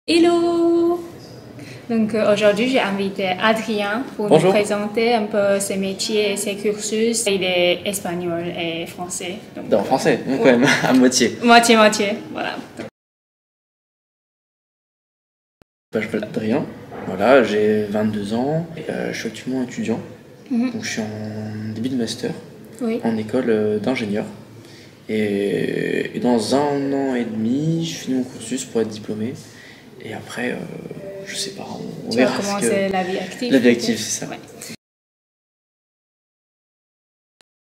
Hello! Donc aujourd'hui, j'ai invité Adrien pour nous Bonjour. présenter un peu ses métiers et ses cursus. Il est espagnol et français. Donc, En français, donc quand ouais. même, à moitié. Moitié-moitié, voilà. Je m'appelle Adrien, voilà, j'ai 22 ans, et, je suis actuellement étudiant, donc je suis en début de master Oui. en école d'ingénieur. Et dans 1 an et demi, je finis mon cursus pour être diplômé. Et après, je sais pas, on Tu vas verra ce que... commencer la vie active. La vie active, c'est ça. Ouais.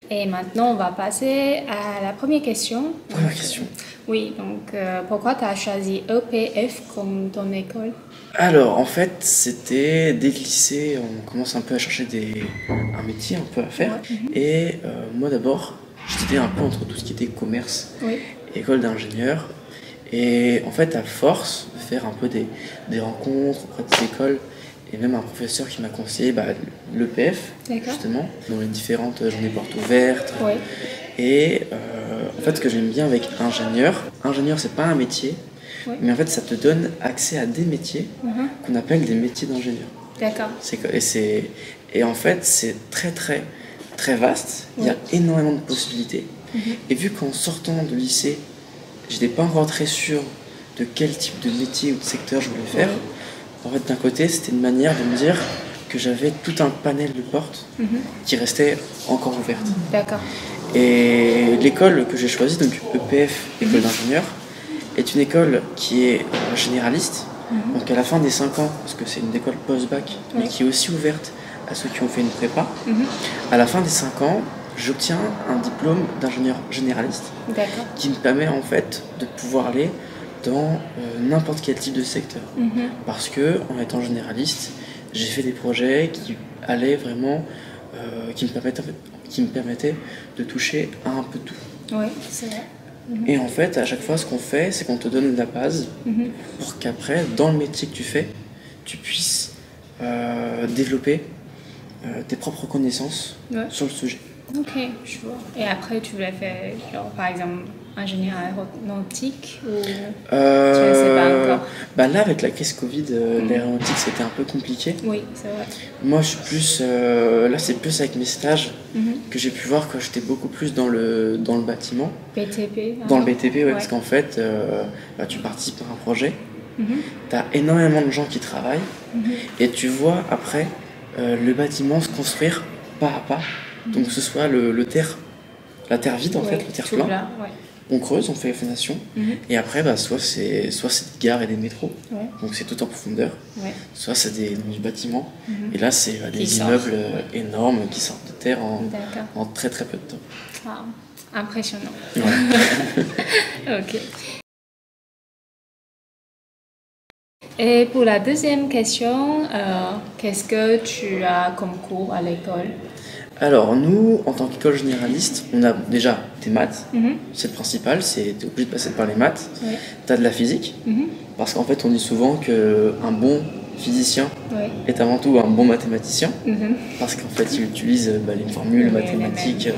Et maintenant, on va passer à la première question. Première question. Oui, donc pourquoi tu as choisi EPF comme ton école? Alors, en fait, c'était dès le lycée, on commence un peu à chercher un métier un peu à faire. Ouais. Et moi d'abord, j'étais un peu entre tout ce qui était commerce Oui. et école d'ingénieur. Et en fait, à force de faire un peu des rencontres auprès des écoles, et même un professeur qui m'a conseillé l'EPF, D'accord. justement, dans les différentes journées portes ouvertes. Oui. Et en fait, ce que j'aime bien avec ingénieur, c'est pas un métier, Oui. mais en fait, ça te donne accès à des métiers qu'on appelle des métiers d'ingénieur. D'accord. Et en fait, c'est très très très vaste. Il y a énormément de possibilités. Et vu qu'en sortant de lycée, j'étais pas encore très sûr de quel type de métier ou de secteur je voulais faire, en fait, d'un côté, c'était une manière de me dire que j'avais tout un panel de portes qui restaient encore ouvertes. D'accord. Et l'école que j'ai choisie, donc EPF, école d'ingénieur, est une école qui est généraliste. Donc à la fin des 5 ans, parce que c'est une école post-bac, mais qui est aussi ouverte à ceux qui ont fait une prépa, à la fin des 5 ans, j'obtiens un diplôme d'ingénieur généraliste qui me permet en fait de pouvoir aller dans n'importe quel type de secteur. Parce que en étant généraliste, j'ai fait des projets qui allaient vraiment, qui me permettaient de toucher à un peu tout. Oui, c'est vrai. Et en fait, à chaque fois, ce qu'on fait, c'est qu'on te donne la base pour qu'après, dans le métier que tu fais, tu puisses développer tes propres connaissances sur le sujet. Ok, je vois. Et après, tu voulais faire, genre, par exemple, ingénieur aéronautique ou tu ne sais pas encore? Là, avec la crise Covid, l'aéronautique, c'était un peu compliqué. Oui, c'est vrai. Moi, je suis plus... là, c'est plus avec mes stages que j'ai pu voir quand j'étais beaucoup plus dans le bâtiment. BTP. Dans le BTP, parce qu'en fait, tu participes à un projet, tu as énormément de gens qui travaillent, et tu vois après le bâtiment se construire pas à pas. Donc que ce soit la terre vide, en fait, le terre plein. Là, On creuse, on fait les fondations, et après, soit c'est des gares et des métros, donc c'est tout en profondeur, soit c'est du bâtiment, et là c'est des immeubles énormes qui sortent de terre en très très peu de temps. Wow. Impressionnant. Ok. Et pour la deuxième question, qu'est-ce que tu as comme cours à l'école? Alors nous, en tant qu'école généraliste, on a déjà des maths, c'est le principal, tu es obligé de passer par les maths. Tu as de la physique, parce qu'en fait on dit souvent qu'un bon physicien est avant tout un bon mathématicien, parce qu'en fait il utilise les formules mathématiques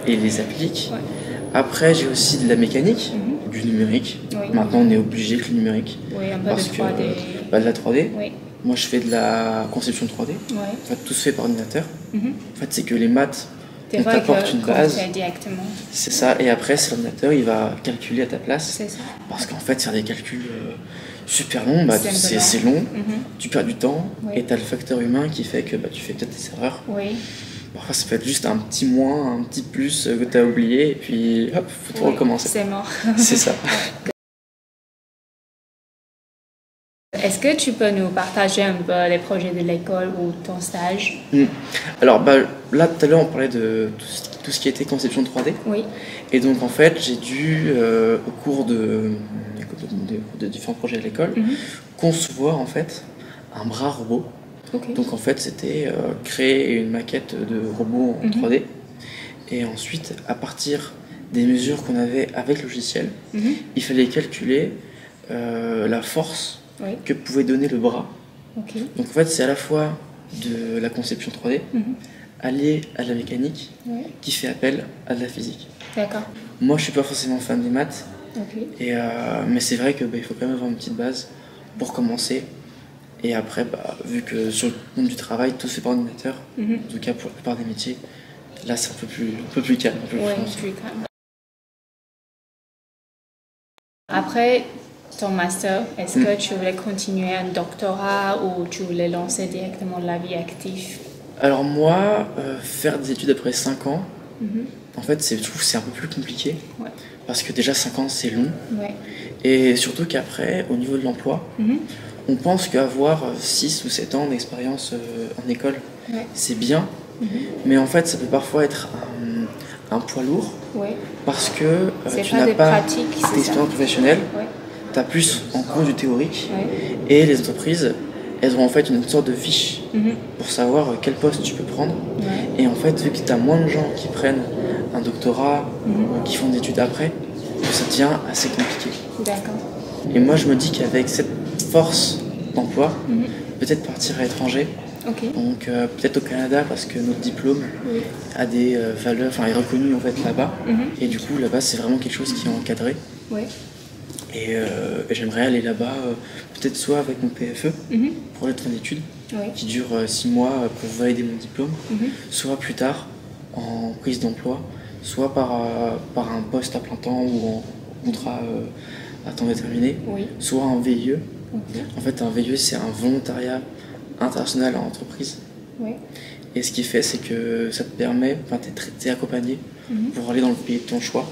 et les applique. Après j'ai aussi de la mécanique, du numérique. Maintenant on est obligé que le numérique, Oui, un peu parce de 3D. que de la 3D. Moi, je fais de la conception 3D. En fait, tout se fait par ordinateur. En fait, c'est que les maths, on t'apporte une base. Directement. C'est ça. Et après, c'est l'ordinateur, il va calculer à ta place. C'est ça. Parce qu'en fait, faire des calculs super longs, c'est long. Tu perds du temps. Et tu as le facteur humain qui fait que tu fais peut-être des erreurs. Parfois, ça peut être juste un petit moins, un petit plus que tu as oublié. Et puis, hop, faut tout recommencer. C'est mort. C'est ça. Est-ce que tu peux nous partager un peu les projets de l'école ou ton stage? Alors là, tout à l'heure, on parlait de tout ce qui était conception 3D. Oui. Et donc, en fait, j'ai dû, au cours de différents projets à l'école, concevoir, en fait, un bras robot. Donc, en fait, c'était créer une maquette de robot en 3D. Et ensuite, à partir des mesures qu'on avait avec le logiciel, il fallait calculer la force que pouvait donner le bras. Donc en fait, c'est à la fois de la conception 3D alliée à la mécanique qui fait appel à de la physique. D'accord. Moi, je suis pas forcément fan des maths, mais c'est vrai que il faut quand même avoir une petite base pour commencer. Et après, vu que sur le monde du travail, tout se fait par ordinateur, en tout cas pour la plupart des métiers, là c'est un peu plus calme. Plus calme. Après ton master, est-ce que tu voulais continuer un doctorat ou tu voulais lancer directement la vie active? Alors moi, faire des études après 5 ans, en fait je trouve que c'est un peu plus compliqué. Parce que déjà 5 ans c'est long. Et surtout qu'après, au niveau de l'emploi, on pense qu'avoir 6 ou 7 ans d'expérience en école, c'est bien. Mais en fait ça peut parfois être un poids lourd. Parce que tu n'as pas d'expérience professionnelle. Tu as plus en cours du théorique. Et les entreprises, elles ont en fait une sorte de fiche pour savoir quel poste tu peux prendre. Et en fait, vu que tu as moins de gens qui prennent un doctorat ou qui font des études après, ça devient assez compliqué. D'accord. Et moi, je me dis qu'avec cette force d'emploi, peut-être partir à l'étranger. Donc peut-être au Canada parce que notre diplôme a des valeurs, enfin est reconnu en fait là-bas. Et du coup, là-bas, c'est vraiment quelque chose qui est encadré. Et j'aimerais aller là-bas, peut-être soit avec mon PFE, projet de fin d'études, qui dure 6 mois pour valider mon diplôme, soit plus tard en prise d'emploi, soit par un poste à plein temps ou en contrat à temps déterminé, soit un VIE. En fait, un VIE, c'est un volontariat international en entreprise. Et ce qui fait, c'est que ça te permet, enfin, t'es accompagné pour aller dans le pays de ton choix.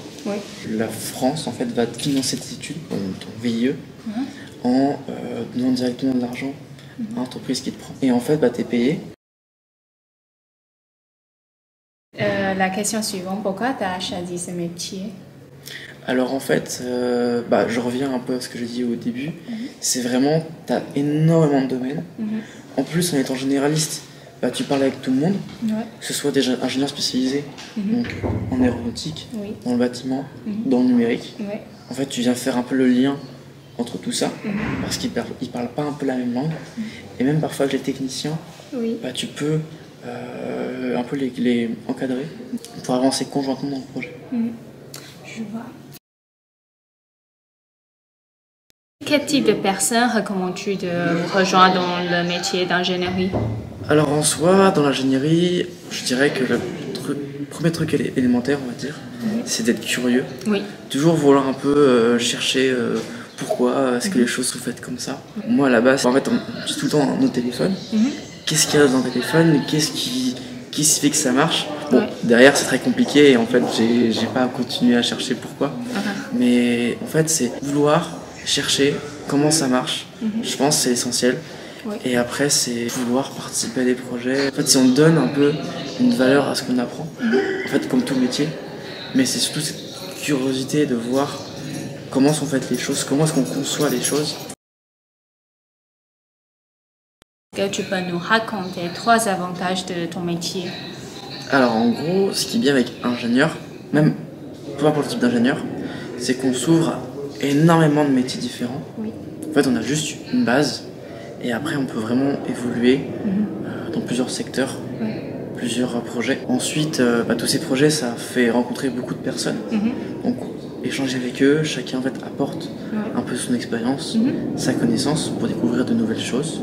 La France, en fait, va te financer tes études, ton VIE, en donnant directement de l'argent à l'entreprise qui te prend. Et en fait, t'es payé. La question suivante, pourquoi tu as choisi ce métier? Alors en fait, je reviens un peu à ce que j'ai dit au début, c'est vraiment, tu as énormément de domaines. En plus, en étant généraliste, tu parles avec tout le monde, que ce soit des ingénieurs spécialisés donc en aéronautique, dans le bâtiment, dans le numérique. En fait, tu viens faire un peu le lien entre tout ça, parce qu'ils parlent pas un peu la même langue. Et même parfois avec les techniciens, tu peux un peu les encadrer pour avancer conjointement dans le projet. Je vois. Quel type de personnes recommandes-tu de rejoindre dans le métier d'ingénierie? Alors en soi, dans l'ingénierie, je dirais que le premier truc élémentaire, on va dire, c'est d'être curieux. Toujours vouloir un peu chercher pourquoi est-ce que les choses sont faites comme ça. Moi à la base, en fait, on utilise tout le temps nos téléphones. Qu'est-ce qu'il y a dans le téléphone? Qu'est-ce qui se fait que ça marche? Bon, derrière c'est très compliqué et en fait j'ai pas continué à chercher pourquoi. Mais en fait c'est vouloir chercher comment ça marche. Je pense que c'est essentiel. Et après c'est vouloir participer à des projets. En fait si on donne un peu une valeur à ce qu'on apprend, en fait comme tout métier, mais c'est surtout cette curiosité de voir comment sont faites les choses, comment est-ce qu'on conçoit les choses. Est-ce que tu peux nous raconter 3 avantages de ton métier? Alors en gros, ce qui est bien avec ingénieur, même peu importe le type d'ingénieur, c'est qu'on s'ouvre à énormément de métiers différents. En fait, on a juste une base et après on peut vraiment évoluer dans plusieurs secteurs, plusieurs projets. Ensuite, tous ces projets, ça fait rencontrer beaucoup de personnes. Donc échanger avec eux, chacun en fait apporte un peu son expérience, sa connaissance pour découvrir de nouvelles choses.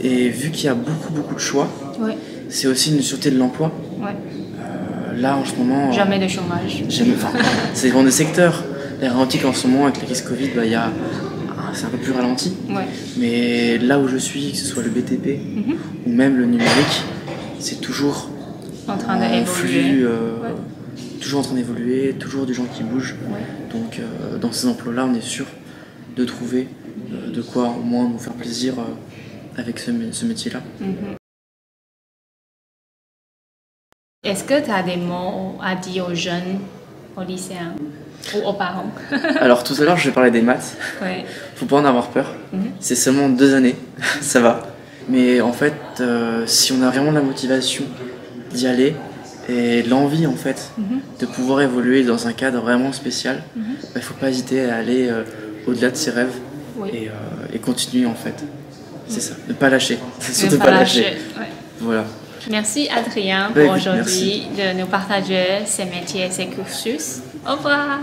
Et vu qu'il y a beaucoup de choix, c'est aussi une sûreté de l'emploi. Là en ce moment... Jamais de chômage. C'est dans des secteurs. L'aéronautique en ce moment avec la crise Covid, c'est un peu plus ralenti. Mais là où je suis, que ce soit le BTP ou même le numérique, c'est toujours en train d'évoluer. Toujours en train d'évoluer, toujours des gens qui bougent. Donc dans ces emplois-là, on est sûr de trouver de quoi au moins nous faire plaisir avec ce métier-là. Est-ce que tu as des mots à dire aux jeunes, aux lycéens ou aux parents? Alors tout à l'heure, je vais parler des maths. Faut pas en avoir peur. C'est seulement 2 années, ça va. Mais en fait, si on a vraiment la motivation d'y aller et l'envie en fait de pouvoir évoluer dans un cadre vraiment spécial, il faut pas hésiter à aller au-delà de ses rêves et continuer en fait. C'est ça, ne pas lâcher. C'est surtout pas lâcher. Voilà. Merci Adrien pour aujourd'hui de nous partager ces métiers et ces cursus. Au revoir.